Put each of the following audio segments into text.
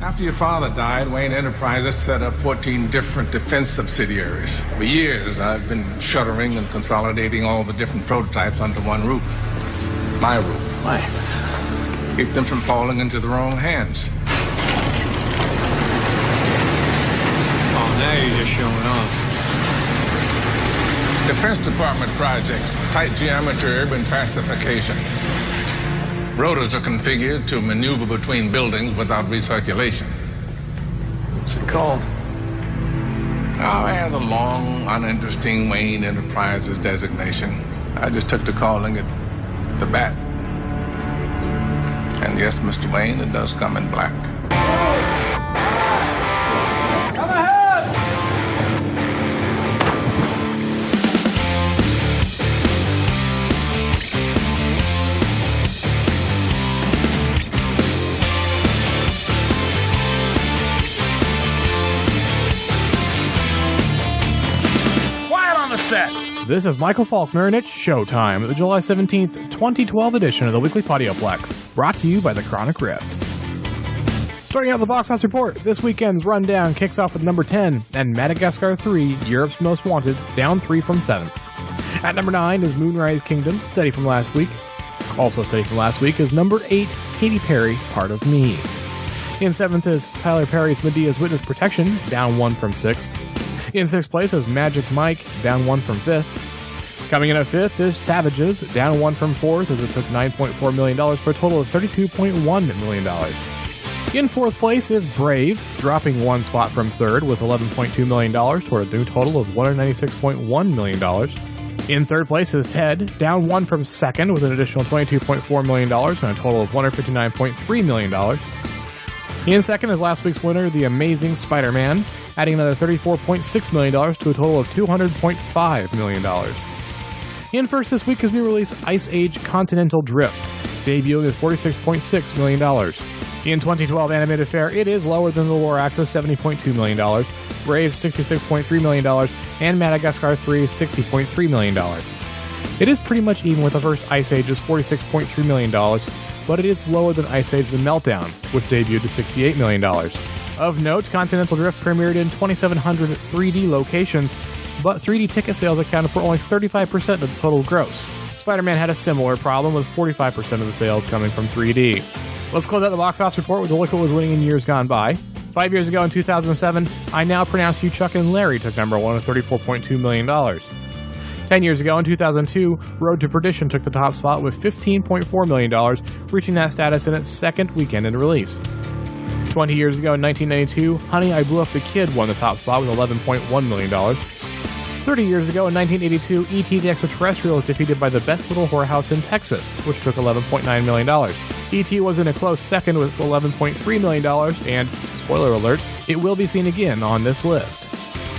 After your father died, Wayne Enterprises set up 14 different defense subsidiaries. For years, I've been shuttering and consolidating all the different prototypes under one roof. My roof. Why? Keep them from falling into the wrong hands. Oh, now you're just showing off. Defense Department projects, tight geometry, urban pacification. Rotors are configured to maneuver between buildings without recirculation. What's it called? Oh, it has a long, uninteresting Wayne Enterprises designation. I just took to calling it the Bat. And yes, Mr. Wayne, it does come in black. Come ahead! Quiet on the set! This is Michael Faulkner, and it's showtime, the July 17th, 2012 edition of the Weekly Podioplex, brought to you by the Chronic Rift. Starting out the box office report, this weekend's rundown kicks off with number 10, and Madagascar 3, Europe's Most Wanted, down 3 from 7th. At number 9 is Moonrise Kingdom, steady from last week. Also steady from last week is number 8, Katy Perry, Part of Me. In 7th is Tyler Perry's Medea's Witness Protection, down 1 from 6th. In 6th place is Magic Mike, down 1 from 5th. Coming in at 5th is Savages, down 1 from 4th as it took $9.4 million for a total of $32.1 million. In 4th place is Brave, dropping 1 spot from 3rd with $11.2 million toward a new total of $196.1 million. In 3rd place is Ted, down 1 from 2nd with an additional $22.4 million and a total of $159.3 million. In 2nd is last week's winner, The Amazing Spider-Man, adding another $34.6 million to a total of $200.5 million. In 1st this week is new release Ice Age Continental Drift, debuting at $46.6 million. In 2012 animated fare, it is lower than the War Axis, $70.2 million, Brave, $66.3 million, and Madagascar 3, $60.3 million. It is pretty much even with the first Ice Age's $46.3 million, but it is lower than Ice Age The Meltdown, which debuted to $68 million. Of note, Continental Drift premiered in 2,700 3D locations, but 3D ticket sales accounted for only 35% of the total gross. Spider-Man had a similar problem, with 45% of the sales coming from 3D. Let's close out the box office report with a look at what was winning in years gone by. 5 years ago in 2007, I Now Pronounce You Chuck and Larry took number 1 at $34.2 million. 10 years ago in 2002, Road to Perdition took the top spot with $15.4 million, reaching that status in its second weekend in release. 20 years ago in 1992, Honey, I Blew Up the Kid won the top spot with $11.1 million. 30 years ago in 1982, E.T. the Extraterrestrial was defeated by The Best Little Whorehouse in Texas, which took $11.9 million. E.T. was in a close second with $11.3 million, and, spoiler alert, it will be seen again on this list.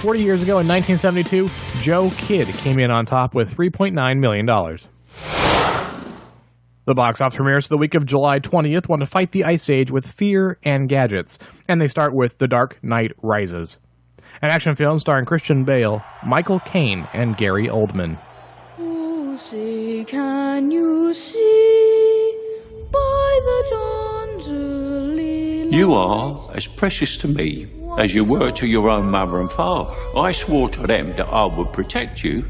40 years ago in 1972, Joe Kidd came in on top with $3.9 million. The box office premieres for the week of July 20th want to fight the Ice Age with fear and gadgets, and they start with The Dark Knight Rises, an action film starring Christian Bale, Michael Caine, and Gary Oldman. Lucy, can you see by the dawn's early light? You are as precious to me as you were to your own mother and father. I swore to them that I would protect you,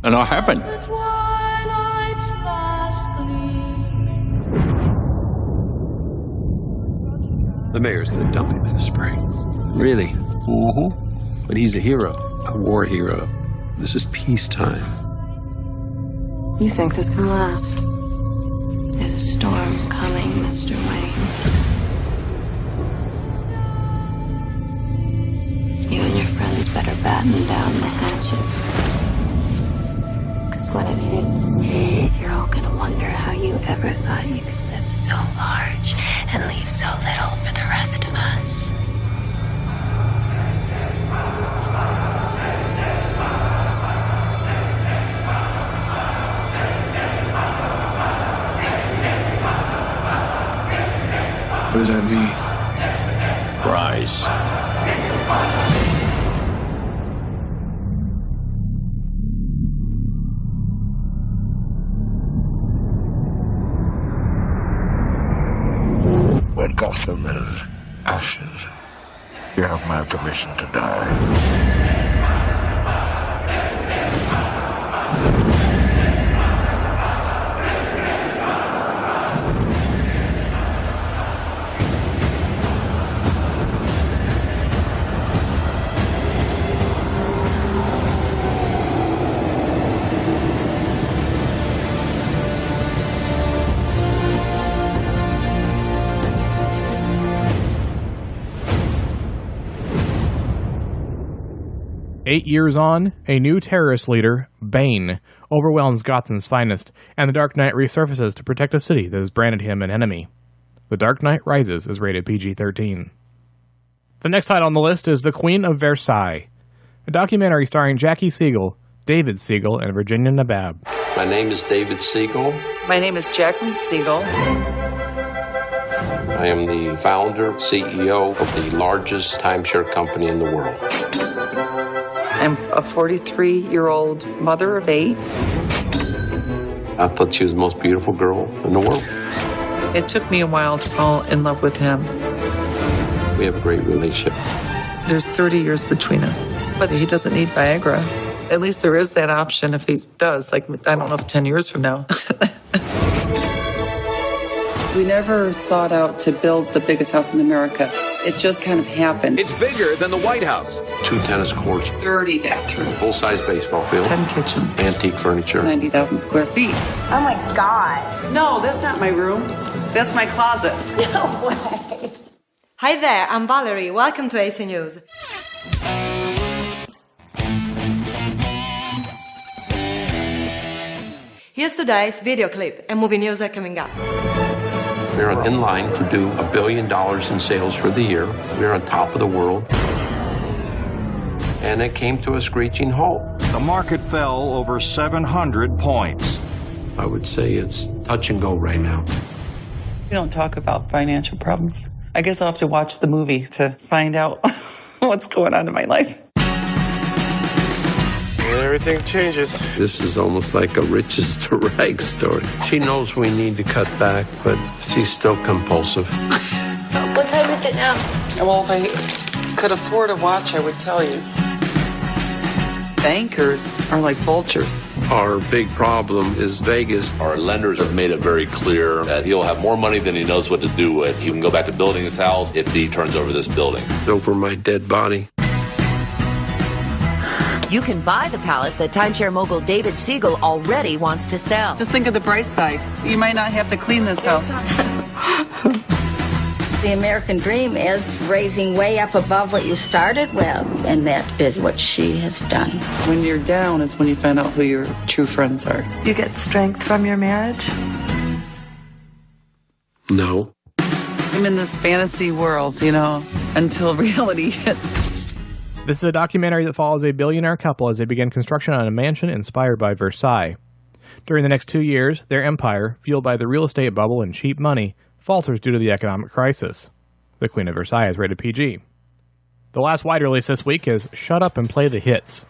and I haven't. The twilight's last gleam. The mayor's gonna dump him in the spring. Really? Mm-hmm. But he's a hero, a war hero. This is peacetime. You think this can last? There's a storm coming, Mr. Wayne. You and your friends better batten down the hatches. Because when it hits, you're all gonna wonder how you ever thought you could live so large and leave so little for the rest of us. What does that mean? Rise. Where'd Gotham live? Ashes, you have my permission to die. 8 years on, a new terrorist leader, Bane, overwhelms Gotham's finest, and the Dark Knight resurfaces to protect a city that has branded him an enemy. The Dark Knight Rises is rated PG-13. The next title on the list is The Queen of Versailles, a documentary starring Jackie Siegel, David Siegel, and Virginia Nabab. My name is David Siegel. My name is Jacqueline Siegel. I am the founder, CEO of the largest timeshare company in the world. I'm a 43-year-old mother of 8. I thought she was the most beautiful girl in the world. It took me a while to fall in love with him. We have a great relationship. There's 30 years between us, but he doesn't need Viagra. At least there is that option if he does. Like, I don't know if 10 years from now. We never sought out to build the biggest house in America. It just kind of happened. It's bigger than the White House. 2 tennis courts. 30 bathrooms. Full-size baseball field. 10 kitchens. Antique furniture. 90,000 square feet. Oh my God. No, that's not my room. That's my closet. No way. Hi there, I'm Valerie. Welcome to AC News. Here's today's video clip, and movie news are coming up. We're in line to do $1 billion in sales for the year. We're on top of the world. And it came to a screeching halt. The market fell over 700 points. I would say it's touch and go right now. We don't talk about financial problems. I guess I'll have to watch the movie to find out what's going on in my life. Everything changes. This is almost like a riches to rags story. She knows we need to cut back, but she's still compulsive. What time is it now? Well, if I could afford a watch, I would tell you. Bankers are like vultures. Our big problem is Vegas. Our lenders have made it very clear that he'll have more money than he knows what to do with. He can go back to building his house if he turns over this building. Over my dead body. You can buy the palace that timeshare mogul David Siegel already wants to sell. Just think of the bright side. You might not have to clean this house. The American dream is raising way up above what you started with, and that is what she has done. When you're down is when you find out who your true friends are. You get strength from your marriage? No. I'm in this fantasy world, until reality hits. This is a documentary that follows a billionaire couple as they begin construction on a mansion inspired by Versailles. During the next 2 years, their empire, fueled by the real estate bubble and cheap money, falters due to the economic crisis. The Queen of Versailles is rated PG. The last wide release this week is Shut Up and Play the Hits,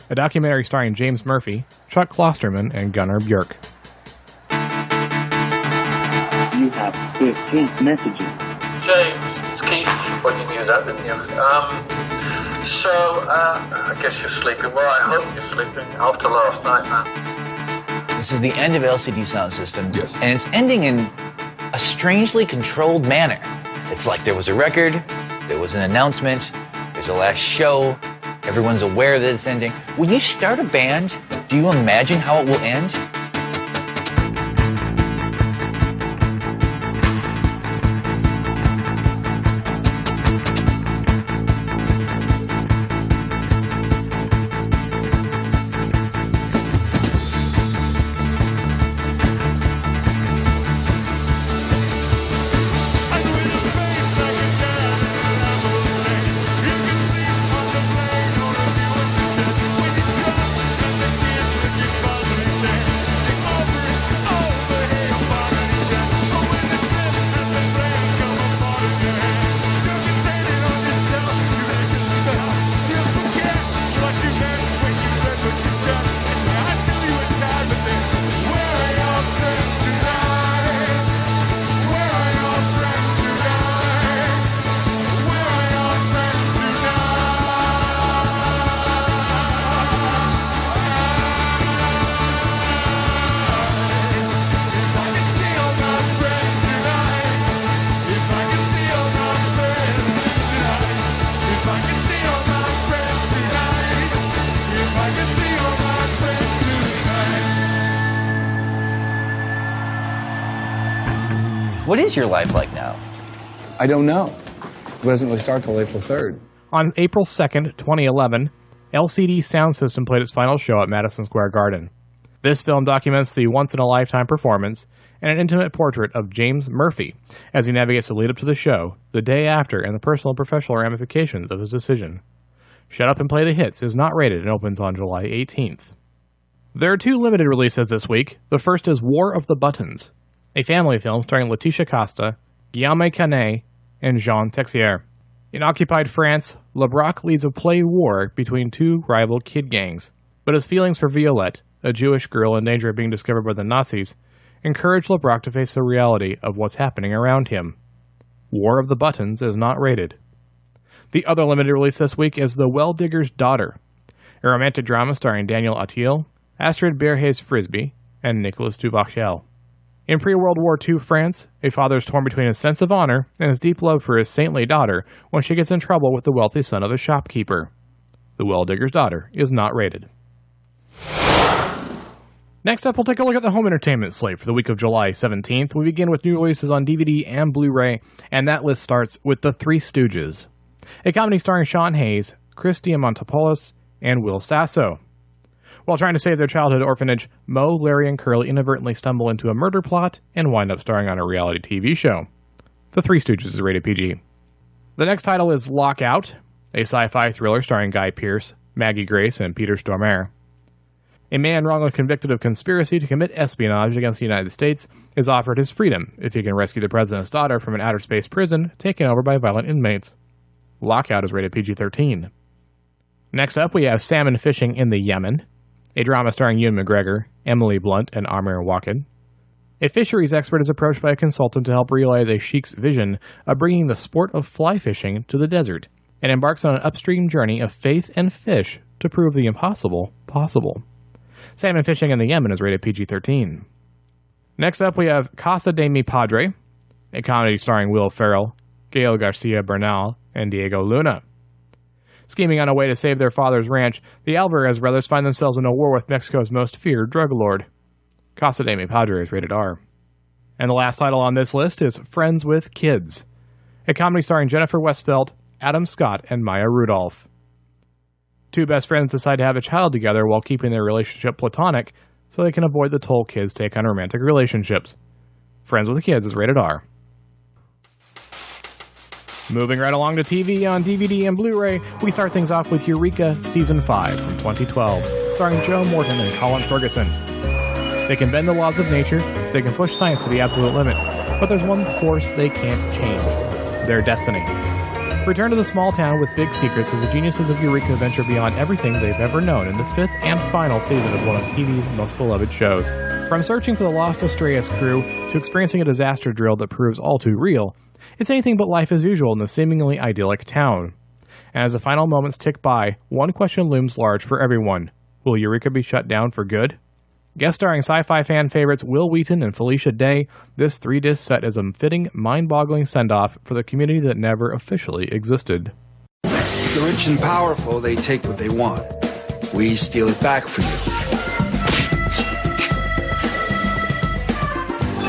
a documentary starring James Murphy, Chuck Klosterman, and Gunnar Björk. You have 15 messages. James, it's Keith. Well, you knew that, didn't you? I guess you're sleeping. Well, I hope you're sleeping after last night, man. This is the end of LCD Sound System. Yes. And it's ending in a strangely controlled manner. It's like there was a record, there was an announcement, there's a last show, everyone's aware that it's ending. When you start a band, do you imagine how it will end? What is your life like now? I don't know. It doesn't really start till April 3rd. On April 2nd, 2011, LCD Sound System played its final show at Madison Square Garden. This film documents the once-in-a-lifetime performance and an intimate portrait of James Murphy as he navigates the lead-up to the show, the day after, and the personal and professional ramifications of his decision. Shut Up and Play the Hits is not rated and opens on July 18th. There are 2 limited releases this week. The first is War of the Buttons, a family film starring Letitia Costa, Guillaume Canet, and Jean Texier. In occupied France, LeBrock leads a play war between 2 rival kid gangs, but his feelings for Violette, a Jewish girl in danger of being discovered by the Nazis, encourage LeBrock to face the reality of what's happening around him. War of the Buttons is not rated. The other limited release this week is The Well Digger's Daughter, a romantic drama starring Daniel Autiel, Astrid Berges-Frisby, and Nicolas Duvacheil. In pre-World War II France, a father is torn between his sense of honor and his deep love for his saintly daughter when she gets in trouble with the wealthy son of a shopkeeper. The Well Digger's Daughter is not rated. Next up, we'll take a look at the home entertainment slate for the week of July 17th. We begin with new releases on DVD and Blu-ray, and that list starts with The Three Stooges, a comedy starring Sean Hayes, Chris Diamantopoulos, and Will Sasso. While trying to save their childhood orphanage, Mo, Larry, and Curly inadvertently stumble into a murder plot and wind up starring on a reality TV show. The Three Stooges is rated PG. The next title is Lockout, a sci-fi thriller starring Guy Pearce, Maggie Grace, and Peter Stormare. A man wrongly convicted of conspiracy to commit espionage against the United States is offered his freedom if he can rescue the president's daughter from an outer space prison taken over by violent inmates. Lockout is rated PG-13. Next up, we have Salmon Fishing in the Yemen, a drama starring Ewan McGregor, Emily Blunt, and Amir Waked. A fisheries expert is approached by a consultant to help realize a sheik's vision of bringing the sport of fly fishing to the desert, and embarks on an upstream journey of faith and fish to prove the impossible possible. Salmon Fishing in the Yemen is rated PG-13. Next up, we have Casa de Mi Padre, a comedy starring Will Ferrell, Gael Garcia Bernal, and Diego Luna. Scheming on a way to save their father's ranch, the Alvarez brothers find themselves in a war with Mexico's most feared drug lord. Casa de Mi Padre is rated R. And the last title on this list is Friends with Kids, a comedy starring Jennifer Westfeldt, Adam Scott, and Maya Rudolph. 2 best friends decide to have a child together while keeping their relationship platonic so they can avoid the toll kids take on romantic relationships. Friends with Kids is rated R. Moving right along to TV on DVD and Blu-ray, we start things off with Eureka Season 5 from 2012, starring Joe Morton and Colin Ferguson. They can bend the laws of nature, they can push science to the absolute limit, but there's one force they can't change: their destiny. Return to the small town with big secrets as the geniuses of Eureka venture beyond everything they've ever known in the 5th and final season of one of TV's most beloved shows. From searching for the lost Astreus crew to experiencing a disaster drill that proves all too real, it's anything but life as usual in the seemingly idyllic town. And as the final moments tick by, one question looms large for everyone: will Eureka be shut down for good? Guest starring sci-fi fan favorites Will Wheaton and Felicia Day, this 3-disc set is a fitting, mind-boggling send-off for the community that never officially existed. The rich and powerful, they take what they want. We steal it back for you.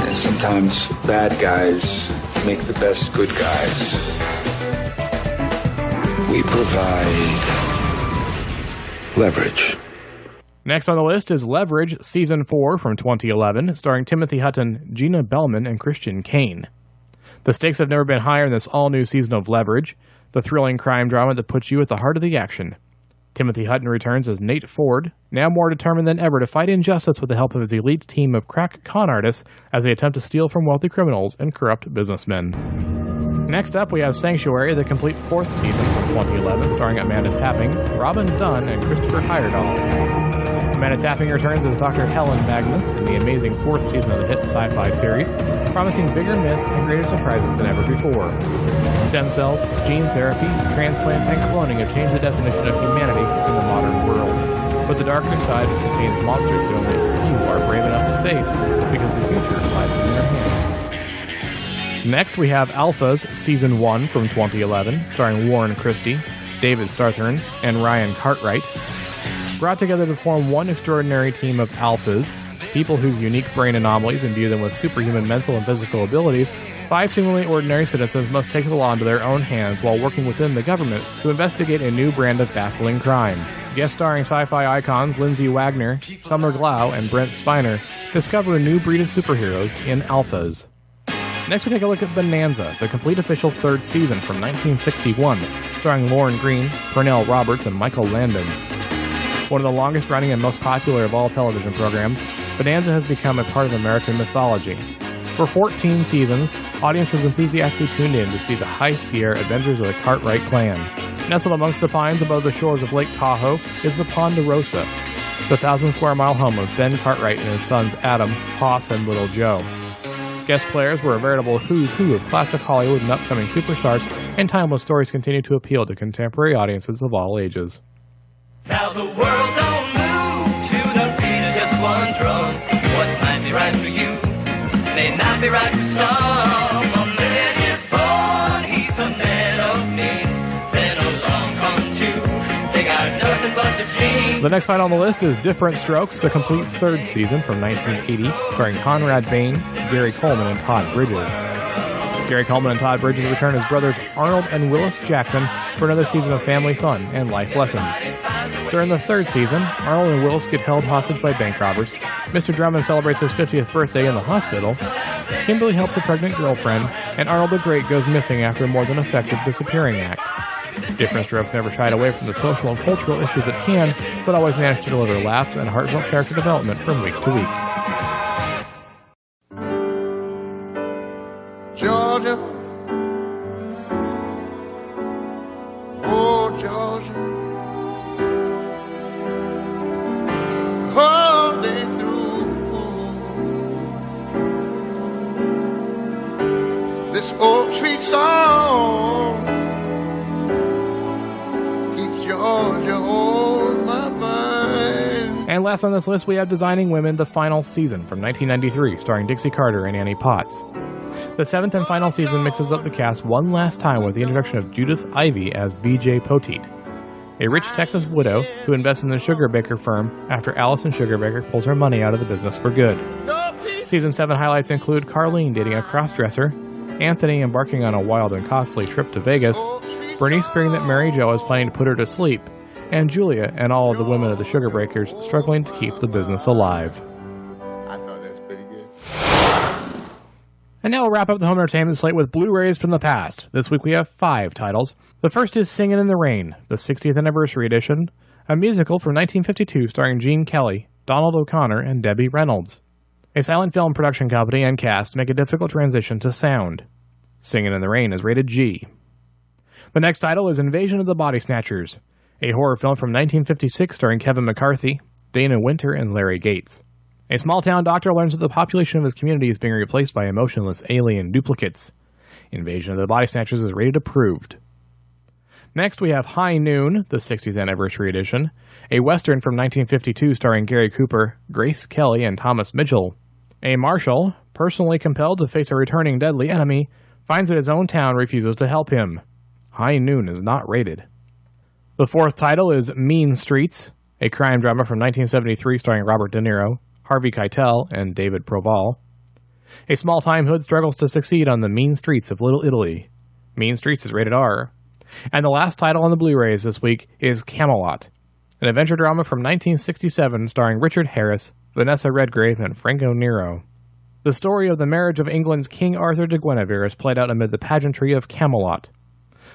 And sometimes bad guys make the best good guys. We provide leverage. Next on the list is Leverage Season 4 from 2011, starring Timothy Hutton, Gina Bellman, and Christian Kane. The stakes have never been higher in this all-new season of Leverage, the thrilling crime drama that puts you at the heart of the action. Timothy Hutton returns as Nate Ford, now more determined than ever to fight injustice with the help of his elite team of crack con artists as they attempt to steal from wealthy criminals and corrupt businessmen. Next up, we have Sanctuary, the complete 4th season from 2011, starring Amanda Tapping, Robin Dunn, and Christopher Heyerdahl. Amanda Tapping returns as Dr. Helen Magnus in the amazing 4th season of the hit sci-fi series, promising bigger myths and greater surprises than ever before. Stem cells, gene therapy, transplants, and cloning have changed the definition of humanity in the modern world. But the darker side contains monsters that only few are brave enough to face, because the future lies in their hands. Next, we have Alphas Season 1 from 2011, starring Warren Christie, David Starthern, and Ryan Cartwright. Brought together to form one extraordinary team of alphas, people whose unique brain anomalies imbue them with superhuman mental and physical abilities, 5 seemingly ordinary citizens must take the law into their own hands while working within the government to investigate a new brand of baffling crime. Guest starring sci-fi icons Lindsay Wagner, Summer Glau, and Brent Spiner discover a new breed of superheroes in Alphas. Next we take a look at Bonanza, the complete official 3rd season from 1961, starring Lauren Green, Pernell Roberts, and Michael Landon. One of the longest running and most popular of all television programs, Bonanza has become a part of American mythology. For 14 seasons, audiences enthusiastically tuned in to see the High Sierra adventures of the Cartwright clan. Nestled amongst the pines above the shores of Lake Tahoe is the Ponderosa, the 1,000-square-mile home of Ben Cartwright and his sons Adam, Hoss, and Little Joe. Guest players were a veritable who's who of classic Hollywood and upcoming superstars, and timeless stories continue to appeal to contemporary audiences of all ages. Now the world don't move to the beat of just one drum. What might be right for you may not be right for some. A man is born, he's a man of means. Then along come two, they got nothing but the dream. The next title on the list is Different Strokes, the complete 3rd season from 1980, starring Conrad Bain, Gary Coleman, and Todd Bridges. Gary Coleman and Todd Bridges return as brothers Arnold and Willis Jackson for another season of family fun and life lessons. During the 3rd season, Arnold and Willis get held hostage by bank robbers. Mr. Drummond celebrates his 50th birthday in the hospital. Kimberly helps a pregnant girlfriend, and Arnold the Great goes missing after a more than effective disappearing act. Different Strokes never shied away from the social and cultural issues at hand, but always managed to deliver laughs and heartfelt character development from week to week. Georgia, oh Georgia, all day through, this old sweet song keeps Georgia on my mind. And last on this list, we have Designing Women, the final season from 1993, starring Dixie Carter and Annie Potts. The 7th and final season mixes up the cast one last time with the introduction of Judith Ivey as B.J. Poteet, a rich Texas widow who invests in the Sugarbaker firm after Allison Sugarbaker pulls her money out of the business for good. Season 7 highlights include Carlene dating a crossdresser, Anthony embarking on a wild and costly trip to Vegas, Bernice fearing that Mary Jo is planning to put her to sleep, and Julia and all of the women of the Sugarbakers struggling to keep the business alive. And now we'll wrap up the home entertainment slate with Blu-rays from the past. This week we have 5 titles. The first is Singin' in the Rain, the 60th anniversary edition, a musical from 1952 starring Gene Kelly, Donald O'Connor, and Debbie Reynolds. A silent film production company and cast make a difficult transition to sound. Singin' in the Rain is rated G. The next title is Invasion of the Body Snatchers, a horror film from 1956 starring Kevin McCarthy, Dana Winter, and Larry Gates. A small-town doctor learns that the population of his community is being replaced by emotionless alien duplicates. Invasion of the Body Snatchers is rated approved. Next, we have High Noon, the 60th anniversary edition, a western from 1952 starring Gary Cooper, Grace Kelly, and Thomas Mitchell. A marshal, personally compelled to face a returning deadly enemy, finds that his own town refuses to help him. High Noon is not rated. The fourth title is Mean Streets, a crime drama from 1973 starring Robert De Niro, Harvey Keitel, and David Proval. A small-time hood struggles to succeed on the mean streets of Little Italy. Mean Streets is rated R. And the last title on the Blu-rays this week is Camelot, an adventure drama from 1967 starring Richard Harris, Vanessa Redgrave, and Franco Nero. The story of the marriage of England's King Arthur to Guinevere is played out amid the pageantry of Camelot.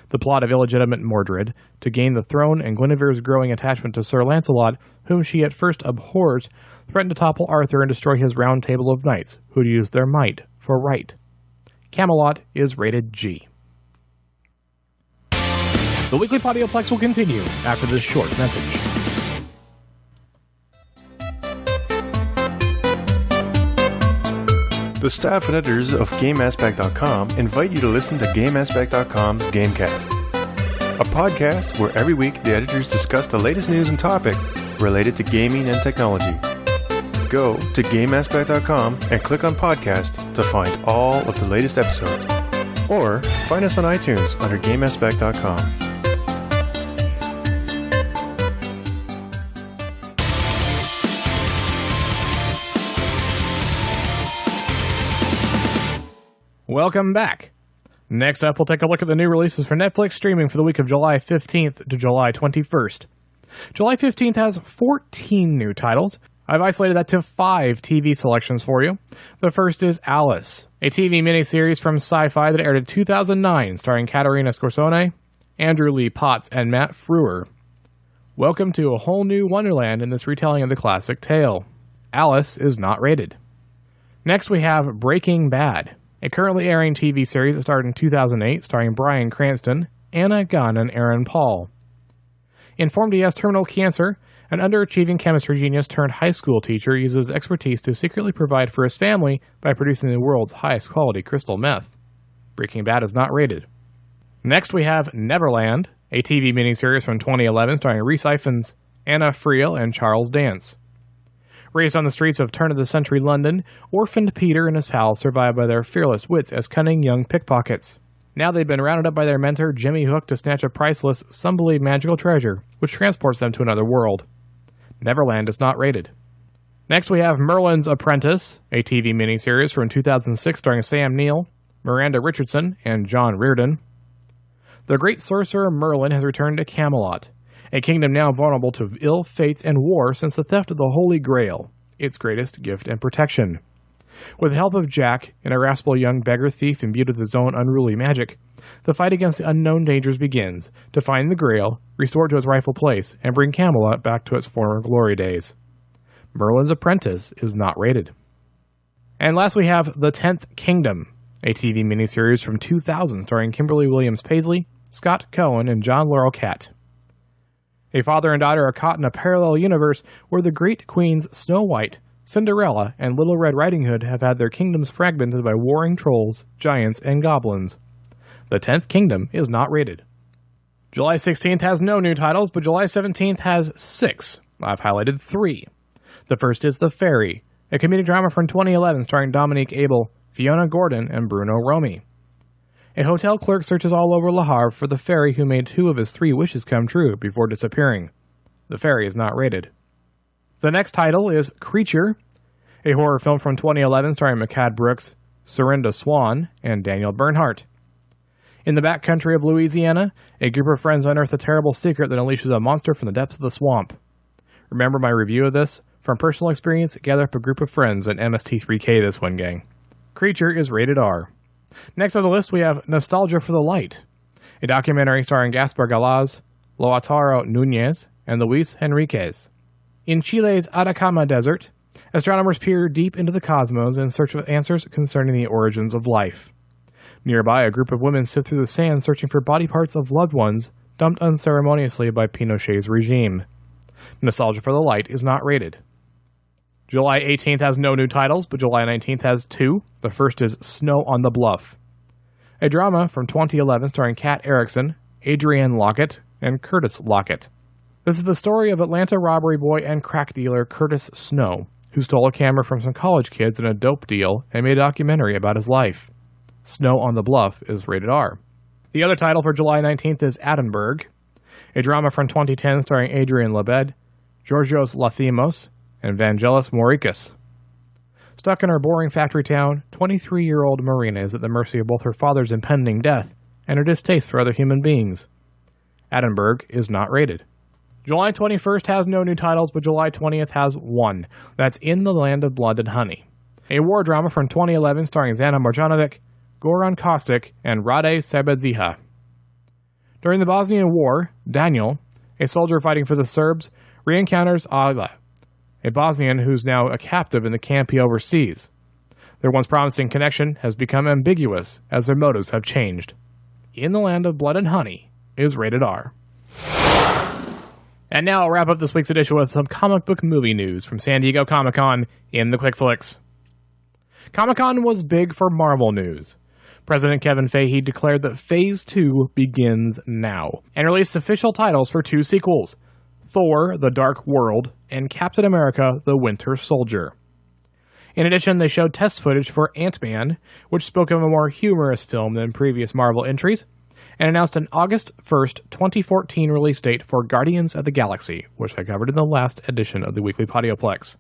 The plot of illegitimate Mordred to gain the throne and Guinevere's growing attachment to Sir Lancelot, whom she at first abhors, threaten to topple Arthur and destroy his round table of knights, who use their might for right. Camelot is rated G. The Weekly Podioplex will continue after this short message. The staff and editors of GameAspect.com invite you to listen to GameAspect.com's Gamecast, a podcast where every week the editors discuss the latest news and topic related to gaming and technology. Go to GameAspect.com and click on podcast to find all of the latest episodes. Or find us on iTunes under GameAspect.com. Welcome back. Next up, we'll take a look at the new releases for Netflix streaming for the week of July 15th to July 21st. July 15th has 14 new titles. I've isolated that to 5 TV selections for you. The first is Alice, a TV miniseries from Sci-Fi that aired in 2009, starring Katerina Scorsone, Andrew Lee Potts, and Matt Frewer. Welcome to a whole new wonderland in this retelling of the classic tale. Alice is not rated. Next we have Breaking Bad, a currently airing TV series that started in 2008, starring Bryan Cranston, Anna Gunn, and Aaron Paul. Informed he has terminal cancer, an underachieving chemistry genius turned high school teacher uses expertise to secretly provide for his family by producing the world's highest quality crystal meth. Breaking Bad is not rated. Next we have Neverland, a TV miniseries from 2011 starring Rhys Ifans, Anna Friel, and Charles Dance. Raised on the streets of turn-of-the-century London, orphaned Peter and his pals survive by their fearless wits as cunning young pickpockets. Now they've been rounded up by their mentor, Jimmy Hook, to snatch a priceless, some believe magical treasure, which transports them to another world. Neverland is not rated. Next we have Merlin's Apprentice, a TV miniseries from 2006 starring Sam Neill, Miranda Richardson, and John Reardon. The great sorcerer Merlin has returned to Camelot, a kingdom now vulnerable to ill fates and war since the theft of the Holy Grail, its greatest gift and protection. With the help of Jack, an irascible young beggar thief imbued with his own unruly magic, the fight against the unknown dangers begins to find the Grail, restore it to its rightful place, and bring Camelot back to its former glory days. Merlin's Apprentice is not rated. And last we have The 10th Kingdom, a TV miniseries from 2000 starring Kimberly Williams Paisley, Scott Cohen, and John Laurel Catt. A father and daughter are caught in a parallel universe where the great queens Snow White, Cinderella, and Little Red Riding Hood have had their kingdoms fragmented by warring trolls, giants, and goblins. The 10th Kingdom is not rated. July 16th has no new titles, but July 17th has 6. I've highlighted 3. The first is The Fairy, a comedic drama from 2011 starring Dominique Abel, Fiona Gordon, and Bruno Romy. A hotel clerk searches all over Le Havre for the fairy who made 2 of his 3 wishes come true before disappearing. The Fairy is not rated. The next title is Creature, a horror film from 2011 starring Mechad Brooks, Serinda Swan, and Daniel Bernhardt. In the backcountry of Louisiana, a group of friends unearth a terrible secret that unleashes a monster from the depths of the swamp. Remember my review of this? From personal experience, gather up a group of friends and MST3K this one, gang. Creature is rated R. Next on the list we have Nostalgia for the Light, a documentary starring Gaspar Galaz, Lautaro Nunez, and Luis Henriquez. In Chile's Atacama Desert, astronomers peer deep into the cosmos in search of answers concerning the origins of life. Nearby, a group of women sift through the sand searching for body parts of loved ones dumped unceremoniously by Pinochet's regime. Nostalgia for the Light is not rated. July 18th has no new titles, but July 19th has 2. The first is Snow on the Bluff, a drama from 2011 starring Kat Erickson, Adrienne Lockett, and Curtis Lockett. This is the story of Atlanta robbery boy and crack dealer Curtis Snow, who stole a camera from some college kids in a dope deal and made a documentary about his life. Snow on the Bluff is rated R. The other title for July 19th is Attenberg, a drama from 2010 starring Adrian Lebed, Georgios Lathimos, and Vangelis Maurikis. Stuck in her boring factory town, 23-year-old Marina is at the mercy of both her father's impending death and her distaste for other human beings. Attenberg is not rated. July 21st has no new titles, but July 20th has 1. That's In the Land of Blood and Honey, a war drama from 2011 starring Zana Marjanovic, Goran Kostic, and Rade Sabadziha. During the Bosnian War, Daniel, a soldier fighting for the Serbs, re-encounters Agla, a Bosnian who's now a captive in the camp he oversees. Their once promising connection has become ambiguous as their motives have changed. In the Land of Blood and Honey is rated R. And now I'll wrap up this week's edition with some comic book movie news from San Diego Comic-Con in the Quick Flicks. Comic-Con was big for Marvel news. President Kevin Feige declared that Phase 2 begins now, and released official titles for 2 sequels, Thor: The Dark World and Captain America: The Winter Soldier. In addition, they showed test footage for Ant-Man, which spoke of a more humorous film than previous Marvel entries, and announced an August 1st, 2014 release date for Guardians of the Galaxy, which I covered in the last edition of the Weekly Podioplex.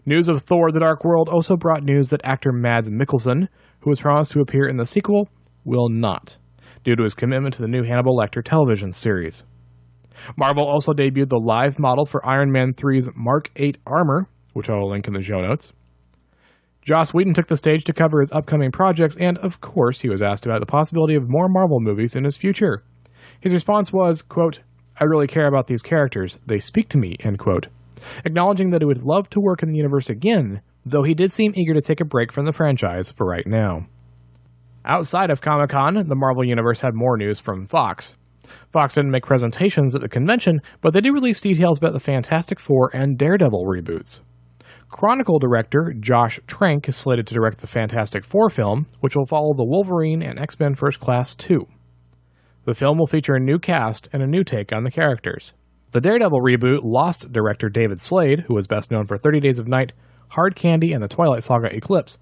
News of Thor: The Dark World also brought news that actor Mads Mikkelsen, who was promised to appear in the sequel, will not, due to his commitment to the new Hannibal Lecter television series. Marvel also debuted the live model for Iron Man 3's Mark 8 armor, which I will link in the show notes. Joss Whedon took the stage to cover his upcoming projects, and of course he was asked about the possibility of more Marvel movies in his future. His response was, quote, "I really care about these characters. They speak to me," end quote, acknowledging that he would love to work in the universe again, though he did seem eager to take a break from the franchise for right now. Outside of Comic-Con, the Marvel Universe had more news from Fox. Fox didn't make presentations at the convention, but they did release details about the Fantastic Four and Daredevil reboots. Chronicle director Josh Trank is slated to direct the Fantastic Four film, which will follow the Wolverine and X-Men First Class 2. The film will feature a new cast and a new take on the characters. The Daredevil reboot lost director David Slade, who was best known for 30 Days of Night, Hard Candy, and the Twilight Saga Eclipse.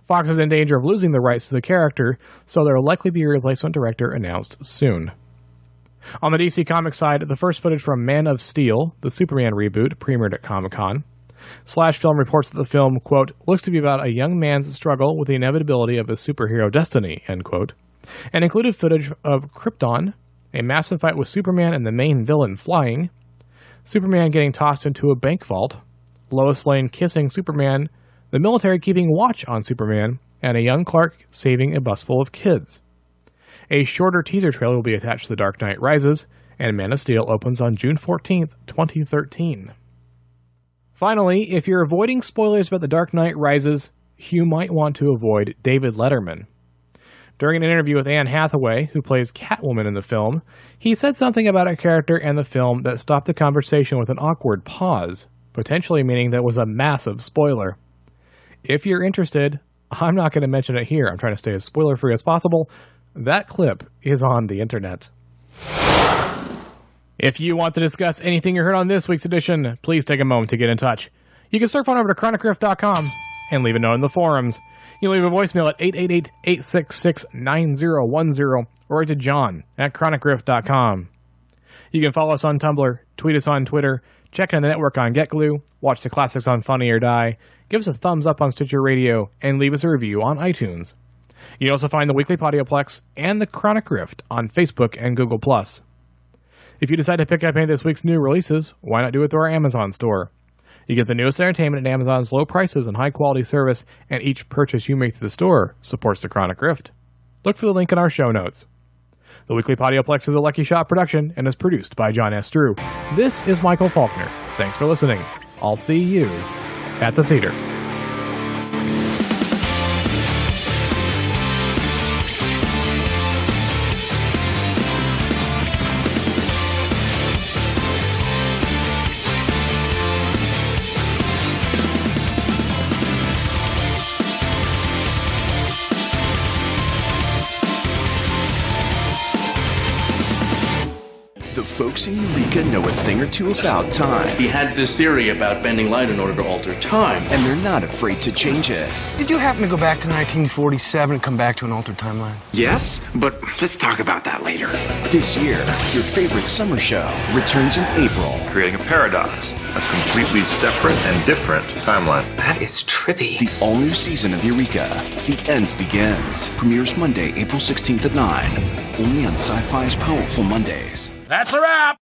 Fox is in danger of losing the rights to the character, so there will likely be a replacement director announced soon. On the DC Comics side, the first footage from Man of Steel, the Superman reboot, premiered at Comic-Con. Slash Film reports that the film, quote, looks to be about a young man's struggle with the inevitability of his superhero destiny, end quote, and included footage of Krypton, a massive fight with Superman and the main villain flying, Superman getting tossed into a bank vault, Lois Lane kissing Superman, the military keeping watch on Superman, and a young Clark saving a bus full of kids. A shorter teaser trailer will be attached to The Dark Knight Rises, and Man of Steel opens on June 14th, 2013. Finally, if you're avoiding spoilers about The Dark Knight Rises, you might want to avoid David Letterman. During an interview with Anne Hathaway, who plays Catwoman in the film, he said something about a character and the film that stopped the conversation with an awkward pause, potentially meaning that it was a massive spoiler. If you're interested, I'm not going to mention it here. I'm trying to stay as spoiler-free as possible. That clip is on the internet. If you want to discuss anything you heard on this week's edition, please take a moment to get in touch. You can surf on over to chronicriff.com and leave a note in the forums. You can leave a voicemail at 888-866-9010 or write to john@chronicriff.com. You can follow us on Tumblr, tweet us on Twitter, check in the network on GetGlue, watch the classics on Funny or Die, give us a thumbs up on Stitcher Radio, and leave us a review on iTunes. You can also find the Weekly Podioplex and the Chronic Rift on Facebook and Google+. If you decide to pick up any of this week's new releases, why not do it through our Amazon store? You get the newest entertainment at Amazon's low prices and high-quality service, and each purchase you make through the store supports the Chronic Rift. Look for the link in our show notes. The Weekly Podioplex is a Lucky Shot production and is produced by John S. Drew. This is Michael Faulkner. Thanks for listening. I'll see you at the theater. Folks in Eureka know a thing or two about time. He had this theory about bending light in order to alter time. And they're not afraid to change it. Did you happen to go back to 1947 and come back to an altered timeline? Yes, but let's talk about that later. This year, your favorite summer show returns in April. Creating a paradox, a completely separate and different timeline. That is trippy. The all-new season of Eureka, The End Begins. Premieres Monday, April 16th at 9. Only on Sci-Fi's Powerful Mondays. That's a wrap!